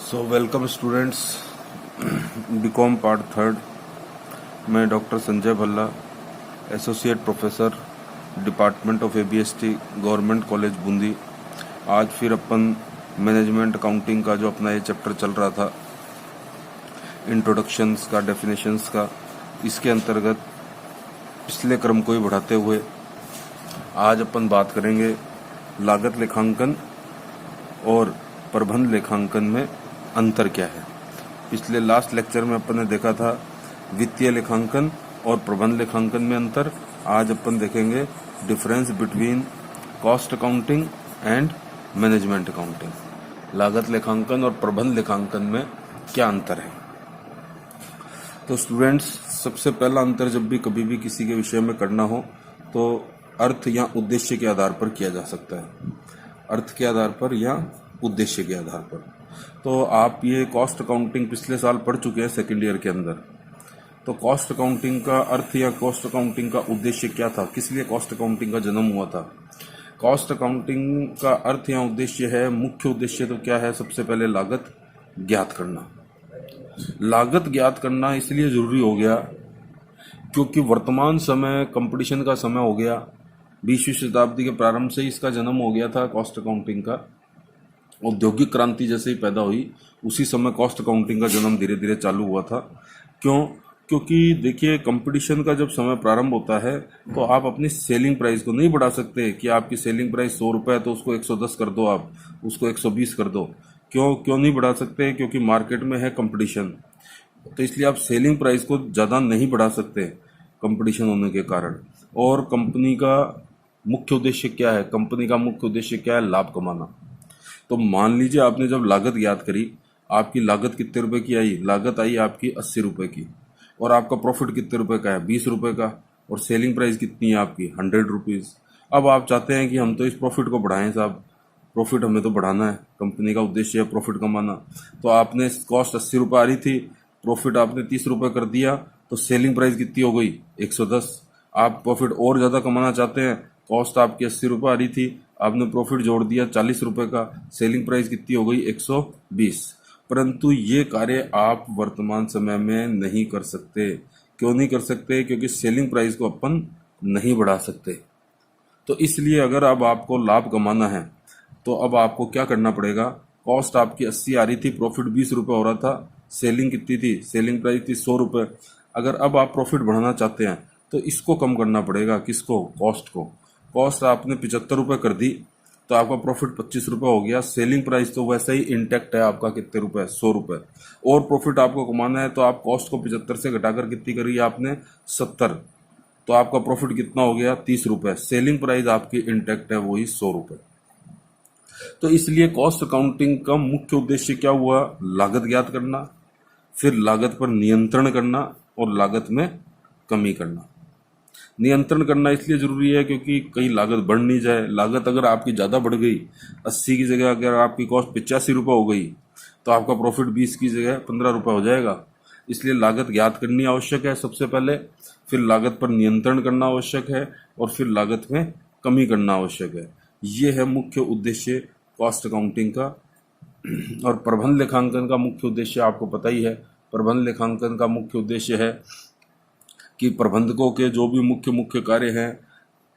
सो welcome students, BCom part third. मैं doctor Sanjay Bhalla, associate professor, department of ABST, government college Bundi. आज फिर अपन management accounting का जो अपना ये चैप्टर चल रहा था, इंट्रोडक्शंस का, डेफिनेशंस का, इसके अंतर्गत पिछले क्रम को ही बढ़ाते हुए आज अपन बात करेंगे लागत लेखांकन और प्रबंध लेखांकन में अंतर क्या है। पिछले लास्ट लेक्चर में अपन ने देखा था वित्तीय लेखांकन और प्रबंध लेखांकन में अंतर। आज अपन देखेंगे difference between cost accounting and management accounting. लागत लेखांकन और प्रबंध लेखांकन में क्या अंतर है। तो स्टूडेंट्स, सबसे पहला अंतर जब भी कभी भी किसी के विषय में करना हो तो अर्थ या उद्देश्य के आधार पर किया जा सकता है। अर्थ के आधार पर या उद्देश्य के आधार पर। तो आप ये कॉस्ट अकाउंटिंग पिछले साल पढ़ चुके हैं सेकेंड ईयर के अंदर। तो कॉस्ट अकाउंटिंग का अर्थ या कॉस्ट अकाउंटिंग का उद्देश्य क्या था, किस लिए कॉस्ट अकाउंटिंग का जन्म हुआ था। कॉस्ट अकाउंटिंग का अर्थ या उद्देश्य है, मुख्य उद्देश्य तो क्या है, सबसे पहले लागत ज्ञात करना। लागत ज्ञात करना इसलिए जरूरी हो गया क्योंकि वर्तमान समय कंपटीशन का समय हो गया। 20वीं शताब्दी के प्रारंभ से इसका जन्म हो गया था कॉस्ट अकाउंटिंग का। औद्योगिक क्रांति जैसे ही पैदा हुई उसी समय कॉस्ट अकाउंटिंग का जन्म धीरे धीरे चालू हुआ था। क्योंकि देखिए, कंपटीशन का जब समय प्रारंभ होता है तो आप अपनी सेलिंग प्राइस को नहीं बढ़ा सकते कि आपकी सेलिंग प्राइस 100 रुपये है तो उसको 110 कर दो, आप उसको 120 कर दो। क्यों नहीं बढ़ा सकते? क्योंकि मार्केट में है कंपटीशन। तो इसलिए आप सेलिंग प्राइस को ज़्यादा नहीं बढ़ा सकते कंपटीशन होने के कारण। और कंपनी का मुख्य उद्देश्य क्या है? कंपनी का मुख्य उद्देश्य क्या है? लाभ कमाना। तो मान लीजिए आपने जब लागत ज्ञात करी, आपकी लागत कितने रुपए की आई? लागत आई आपकी 80 रुपए की। और आपका प्रॉफिट कितने रुपए का है? 20 रुपए का। और सेलिंग प्राइस कितनी है आपकी? 100 रुपीज़। अब आप चाहते हैं कि हम तो इस प्रॉफिट को बढ़ाएं साहब, प्रॉफिट हमें तो बढ़ाना है, कंपनी का उद्देश्य है प्रॉफिट कमाना। तो आपने कॉस्ट 80 रुपये आ रही थी, प्रॉफिट आपने 30 रुपये कर दिया, तो सेलिंग प्राइस कितनी हो गई? 110। आप प्रॉफिट और ज़्यादा कमाना चाहते हैं, कॉस्ट आपकी 80 रुपये आ रही थी, आपने प्रॉफिट जोड़ दिया 40 रुपये का, सेलिंग प्राइस कितनी हो गई? 120। परंतु ये कार्य आप वर्तमान समय में नहीं कर सकते। क्यों नहीं कर सकते? क्योंकि सेलिंग प्राइस को अपन नहीं बढ़ा सकते। तो इसलिए अगर अब आपको लाभ कमाना है तो अब आपको क्या करना पड़ेगा? कॉस्ट आपकी 80 आ रही थी, प्रॉफिट 20 रुपये हो रहा था, सेलिंग कितनी थी? सेलिंग प्राइस थी 100 रुपये। अगर अब आप प्रॉफिट बढ़ाना चाहते हैं तो इसको कम करना पड़ेगा। किसको? कॉस्ट को। कॉस्ट आपने 75 रुपये कर दी तो आपका प्रॉफिट 25 रुपये हो गया। सेलिंग प्राइस तो वैसे ही इंटैक्ट है आपका, कितने रुपए? 100 रुपये। और प्रॉफिट आपको कमाना है तो आप कॉस्ट को 75 से घटाकर कितनी करी आपने? 70। तो आपका प्रॉफिट कितना हो गया? 30 रुपये। सेलिंग प्राइस आपकी इंटैक्ट है, वही 100 रुपये। तो इसलिए कॉस्ट अकाउंटिंग का मुख्य उद्देश्य क्या हुआ? लागत ज्ञात करना, फिर लागत पर नियंत्रण करना और लागत में कमी करना। नियंत्रण करना इसलिए जरूरी है क्योंकि कहीं लागत बढ़ नहीं जाए। लागत अगर आपकी ज़्यादा बढ़ गई, 80 की जगह अगर आपकी कॉस्ट 85 रुपये हो गई तो आपका प्रॉफिट 20 की जगह 15 रुपये हो जाएगा। इसलिए लागत ज्ञात करनी आवश्यक है सबसे पहले, फिर लागत पर नियंत्रण करना आवश्यक है और फिर लागत में कमी करना आवश्यक है। ये है मुख्य उद्देश्य कॉस्ट अकाउंटिंग का। और प्रबंध लेखांकन का मुख्य उद्देश्य आपको पता ही है। प्रबंध लेखांकन का मुख्य उद्देश्य है कि प्रबंधकों के जो भी मुख्य कार्य हैं,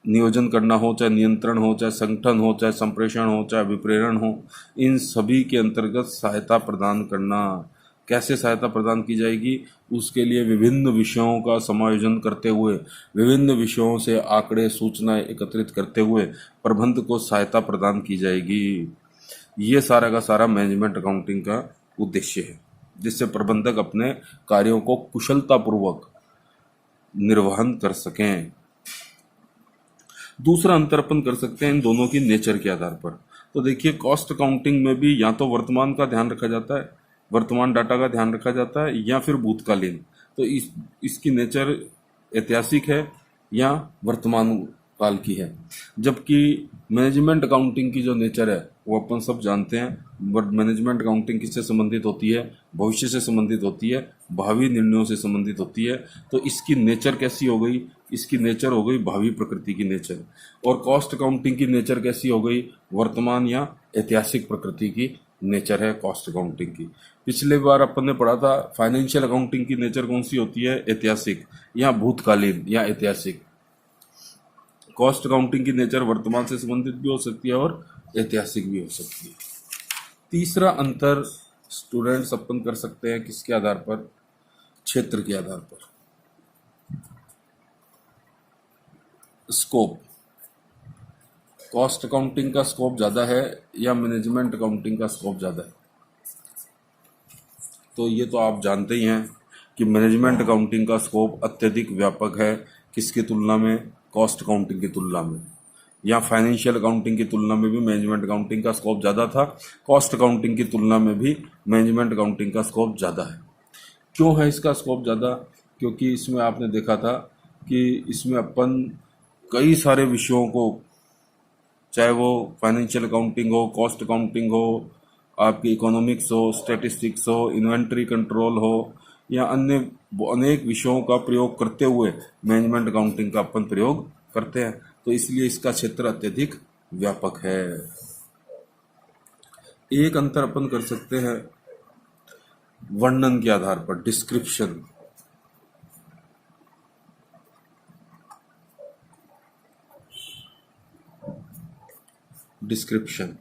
नियोजन करना हो, चाहे नियंत्रण हो, चाहे संगठन हो, चाहे संप्रेषण हो, चाहे विप्रेरण हो, इन सभी के अंतर्गत सहायता प्रदान करना। कैसे सहायता प्रदान की जाएगी? उसके लिए विभिन्न विषयों का समायोजन करते हुए, विभिन्न विषयों से आंकड़े, सूचनाएं एकत्रित करते हुए प्रबंध को सहायता प्रदान की जाएगी। ये सारा का सारा मैनेजमेंट अकाउंटिंग का उद्देश्य है, जिससे प्रबंधक अपने कार्यों को कुशलतापूर्वक निर्वहन कर सकें। दूसरा अंतर अपन कर सकते हैं इन दोनों की नेचर के आधार पर। तो देखिए, कॉस्ट अकाउंटिंग में भी या तो वर्तमान का ध्यान रखा जाता है, वर्तमान डाटा का ध्यान रखा जाता है, या फिर भूतकालीन। तो इसकी नेचर ऐतिहासिक है या वर्तमान काल की है। जबकि मैनेजमेंट अकाउंटिंग की जो नेचर है वो अपन सब जानते हैं। मैनेजमेंट अकाउंटिंग किससे संबंधित होती है? भविष्य से संबंधित होती है, भावी निर्णयों से संबंधित होती है। तो इसकी नेचर कैसी हो गई? इसकी नेचर हो गई भावी प्रकृति की नेचर। और कॉस्ट अकाउंटिंग की नेचर कैसी हो गई? वर्तमान या ऐतिहासिक प्रकृति की नेचर है कॉस्ट अकाउंटिंग की। पिछले बार अपन ने पढ़ा था फाइनेंशियल अकाउंटिंग की नेचर कौन सी होती है, ऐतिहासिक या भूतकालीन या ऐतिहासिक। कॉस्ट अकाउंटिंग की नेचर वर्तमान से संबंधित भी हो सकती है और ऐतिहासिक भी हो सकती है। तीसरा अंतर स्टूडेंट्स अपन कर सकते हैं किसके आधार पर, क्षेत्र के आधार पर। स्कोप, कॉस्ट अकाउंटिंग का स्कोप ज़्यादा है या मैनेजमेंट अकाउंटिंग का स्कोप ज़्यादा है? तो ये तो आप जानते ही हैं कि मैनेजमेंट अकाउंटिंग का स्कोप अत्यधिक व्यापक है, किसकी तुलना में, कॉस्ट अकाउंटिंग की तुलना में। या फाइनेंशियल अकाउंटिंग की तुलना में भी मैनेजमेंट अकाउंटिंग का स्कोप ज़्यादा था, कॉस्ट अकाउंटिंग की तुलना में भी मैनेजमेंट अकाउंटिंग का स्कोप ज़्यादा है। क्यों है इसका स्कोप ज़्यादा? क्योंकि इसमें आपने देखा था कि इसमें अपन कई सारे विषयों को, चाहे वो फाइनेंशियल अकाउंटिंग हो, कॉस्ट अकाउंटिंग हो, आपकी इकोनॉमिक्स हो, स्टैटिस्टिक्स हो, इन्वेंट्री कंट्रोल हो, या अन्य अनेक विषयों का प्रयोग करते हुए मैनेजमेंट अकाउंटिंग का अपन प्रयोग करते हैं। तो इसलिए इसका क्षेत्र अत्यधिक व्यापक है। एक अंतर अपन कर सकते हैं वर्णन के आधार पर, डिस्क्रिप्शन। डिस्क्रिप्शन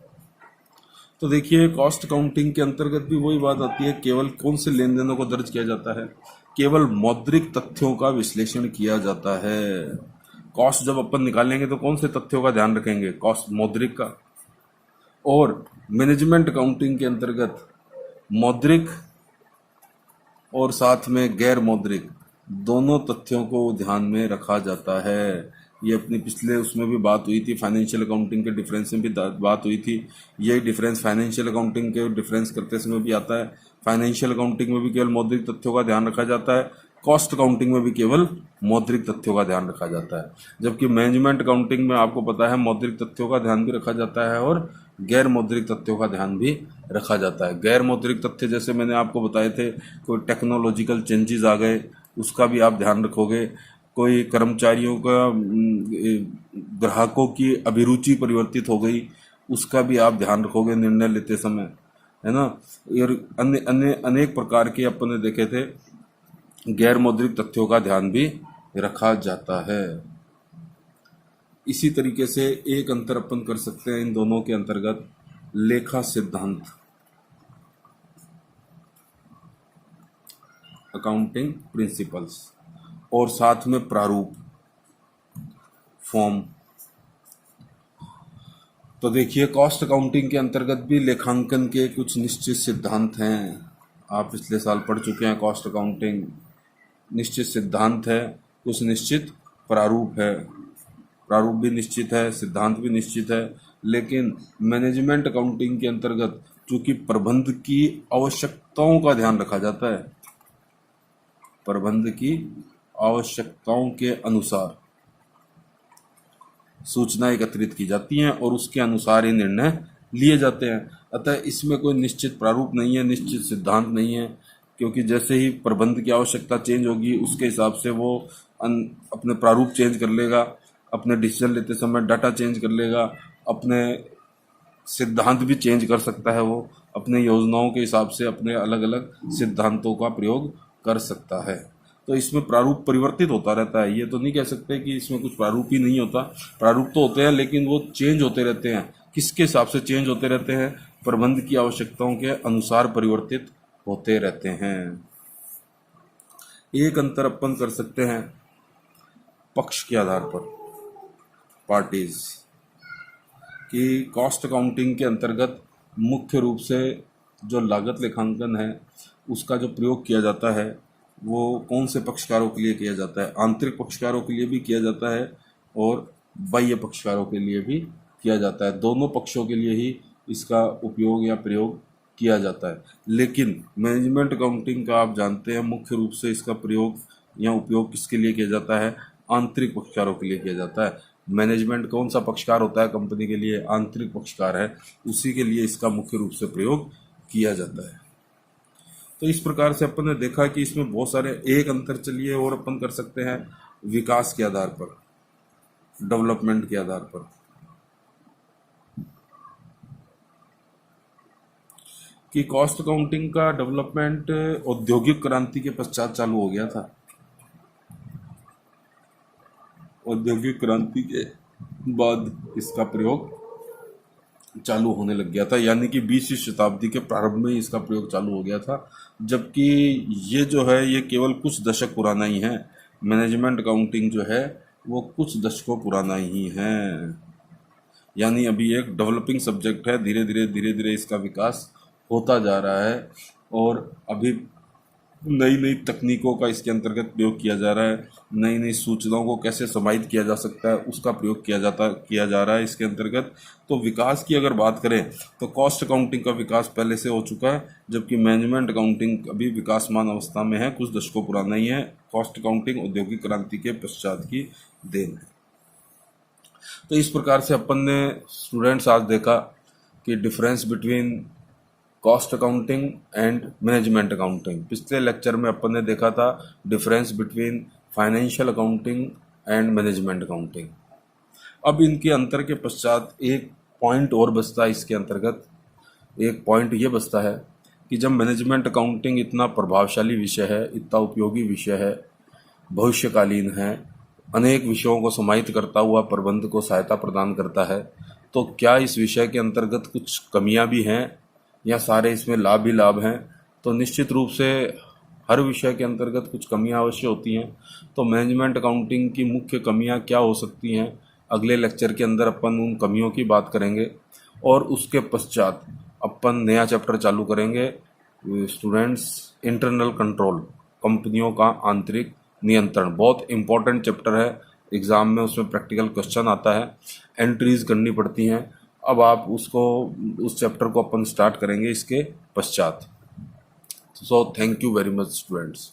तो देखिए कॉस्ट अकाउंटिंग के अंतर्गत भी वही बात आती है, केवल कौन से लेन देनों को दर्ज किया जाता है, केवल मौद्रिक तथ्यों का विश्लेषण किया जाता है। कॉस्ट जब अपन निकालेंगे तो कौन से तथ्यों का ध्यान रखेंगे, कॉस्ट मौद्रिक का। और मैनेजमेंट अकाउंटिंग के अंतर्गत मौद्रिक और साथ में गैर मौद्रिक दोनों तथ्यों को ध्यान में रखा जाता है। ये अपनी पिछले उसमें भी बात हुई थी, फाइनेंशियल अकाउंटिंग के डिफरेंस में भी बात हुई थी। यही डिफरेंस फाइनेंशियल अकाउंटिंग के डिफरेंस करते समय भी आता है। फाइनेंशियल अकाउंटिंग में भी केवल मौद्रिक तथ्यों का ध्यान रखा जाता है, कॉस्ट अकाउंटिंग में भी केवल मौद्रिक तथ्यों का ध्यान रखा जाता है। जबकि मैनेजमेंट अकाउंटिंग में आपको पता है मौद्रिक तथ्यों का ध्यान भी रखा जाता है और गैर मौद्रिक तथ्यों का ध्यान भी रखा जाता है। गैर मौद्रिक तथ्य जैसे मैंने आपको बताए थे, कोई टेक्नोलॉजिकल चेंजेस आ गए उसका भी आप ध्यान रखोगे, कोई कर्मचारियों का ग्राहकों की अभिरुचि परिवर्तित हो गई उसका भी आप ध्यान रखोगे निर्णय लेते समय, है ना। और अन्य अन्य अनेक प्रकार के अपन ने देखे थे गैर मौद्रिक तथ्यों का ध्यान भी रखा जाता है। इसी तरीके से एक अंतर अपन कर सकते हैं इन दोनों के अंतर्गत, लेखा सिद्धांत, अकाउंटिंग प्रिंसिपल्स, और साथ में प्रारूप, फॉर्म। तो देखिए कॉस्ट अकाउंटिंग के अंतर्गत भी लेखांकन के कुछ निश्चित सिद्धांत हैं। आप पिछले साल पढ़ चुके हैं कॉस्ट अकाउंटिंग। निश्चित सिद्धांत है, कुछ निश्चित प्रारूप है, प्रारूप भी निश्चित है, सिद्धांत भी निश्चित है। लेकिन मैनेजमेंट अकाउंटिंग के अंतर्गत चूंकि प्रबंध की आवश्यकताओं का ध्यान रखा जाता है, प्रबंध की आवश्यकताओं के अनुसार सूचना एकत्रित की जाती हैं और उसके अनुसार ही निर्णय लिए जाते हैं। अतः इसमें कोई निश्चित प्रारूप नहीं है, निश्चित सिद्धांत नहीं है, क्योंकि जैसे ही प्रबंध की आवश्यकता चेंज होगी उसके हिसाब से वो अपने प्रारूप चेंज कर लेगा, अपने डिसीजन लेते समय डाटा चेंज कर लेगा, अपने सिद्धांत भी चेंज कर सकता है, वो अपने योजनाओं के हिसाब से अपने अलग अलग सिद्धांतों का प्रयोग कर सकता है। तो इसमें प्रारूप परिवर्तित होता रहता है। ये तो नहीं कह सकते कि इसमें कुछ प्रारूप ही नहीं होता, प्रारूप तो होते हैं लेकिन वो चेंज होते रहते हैं। किसके हिसाब से चेंज होते रहते हैं? प्रबंध की आवश्यकताओं के अनुसार परिवर्तित होते रहते हैं। एक अंतर अपन कर सकते हैं पक्ष के आधार पर, पार्टीज, कि कॉस्ट अकाउंटिंग के अंतर्गत मुख्य रूप से जो लागत लेखांकन है उसका जो प्रयोग किया जाता है वो कौन से पक्षकारों के लिए किया जाता है? आंतरिक पक्षकारों के लिए भी किया जाता है और बाह्य पक्षकारों के लिए भी किया जाता है। दोनों पक्षों के लिए ही इसका उपयोग या प्रयोग किया जाता है। लेकिन मैनेजमेंट अकाउंटिंग का आप जानते हैं मुख्य रूप से इसका प्रयोग या उपयोग किसके लिए किया जाता है? आंतरिक पक्षकारों के लिए किया जाता है। मैनेजमेंट कौन सा पक्षकार होता है कंपनी के लिए? आंतरिक पक्षकार है, उसी के लिए इसका मुख्य रूप से प्रयोग किया जाता है। तो इस प्रकार से अपन ने देखा कि इसमें बहुत सारे एक अंतर चलिए और अपन कर सकते हैं विकास के आधार पर, डेवलपमेंट के आधार पर। कि कॉस्ट अकाउंटिंग का डेवलपमेंट औद्योगिक क्रांति के पश्चात चालू हो गया था। औद्योगिक क्रांति के बाद इसका प्रयोग चालू होने लग गया था, यानी कि 20वीं शताब्दी के प्रारंभ में ही इसका प्रयोग चालू हो गया था। जबकि ये जो है ये केवल कुछ दशक पुराना ही है। मैनेजमेंट अकाउंटिंग जो है वो कुछ दशकों पुराना ही है, यानी अभी एक डेवलपिंग सब्जेक्ट है। धीरे धीरे इसका विकास होता जा रहा है और अभी नई नई तकनीकों का इसके अंतर्गत प्रयोग किया जा रहा है। नई नई सूचनाओं को कैसे समाहित किया जा सकता है उसका प्रयोग किया जा रहा है इसके अंतर्गत। तो विकास की अगर बात करें तो कॉस्ट अकाउंटिंग का विकास पहले से हो चुका है, जबकि मैनेजमेंट अकाउंटिंग अभी विकासमान अवस्था में है, कुछ दशकों पुराना ही है। कॉस्ट अकाउंटिंग औद्योगिक क्रांति के पश्चात की देन है। तो इस प्रकार से अपन ने स्टूडेंट्स आज देखा कि difference between cost accounting and management accounting. पिछले लेक्चर में अपन ने देखा था difference between financial accounting and management accounting. अब इनके अंतर के पश्चात एक पॉइंट और बचता है। इसके अंतर्गत एक पॉइंट ये बचता है कि जब मैनेजमेंट अकाउंटिंग इतना प्रभावशाली विषय है, इतना उपयोगी विषय है, भविष्यकालीन है, अनेक विषयों को समाहित करता हुआ प्रबंध को सहायता प्रदान करता है, तो क्या इस विषय के अंतर्गत कुछ कमियां भी हैं या सारे इसमें लाभ ही लाभ हैं? तो निश्चित रूप से हर विषय के अंतर्गत कुछ कमियां अवश्य होती हैं। तो मैनेजमेंट अकाउंटिंग की मुख्य कमियां क्या हो सकती हैं, अगले लेक्चर के अंदर अपन उन कमियों की बात करेंगे और उसके पश्चात अपन नया चैप्टर चालू करेंगे स्टूडेंट्स, इंटरनल कंट्रोल, कंपनियों का आंतरिक नियंत्रण। बहुत इंपॉर्टेंट चैप्टर है, एग्जाम में उसमें प्रैक्टिकल क्वेश्चन आता है, एंट्रीज करनी पड़ती हैं। अब आप उस चैप्टर को अपन स्टार्ट करेंगे इसके पश्चात। So thank you very much students.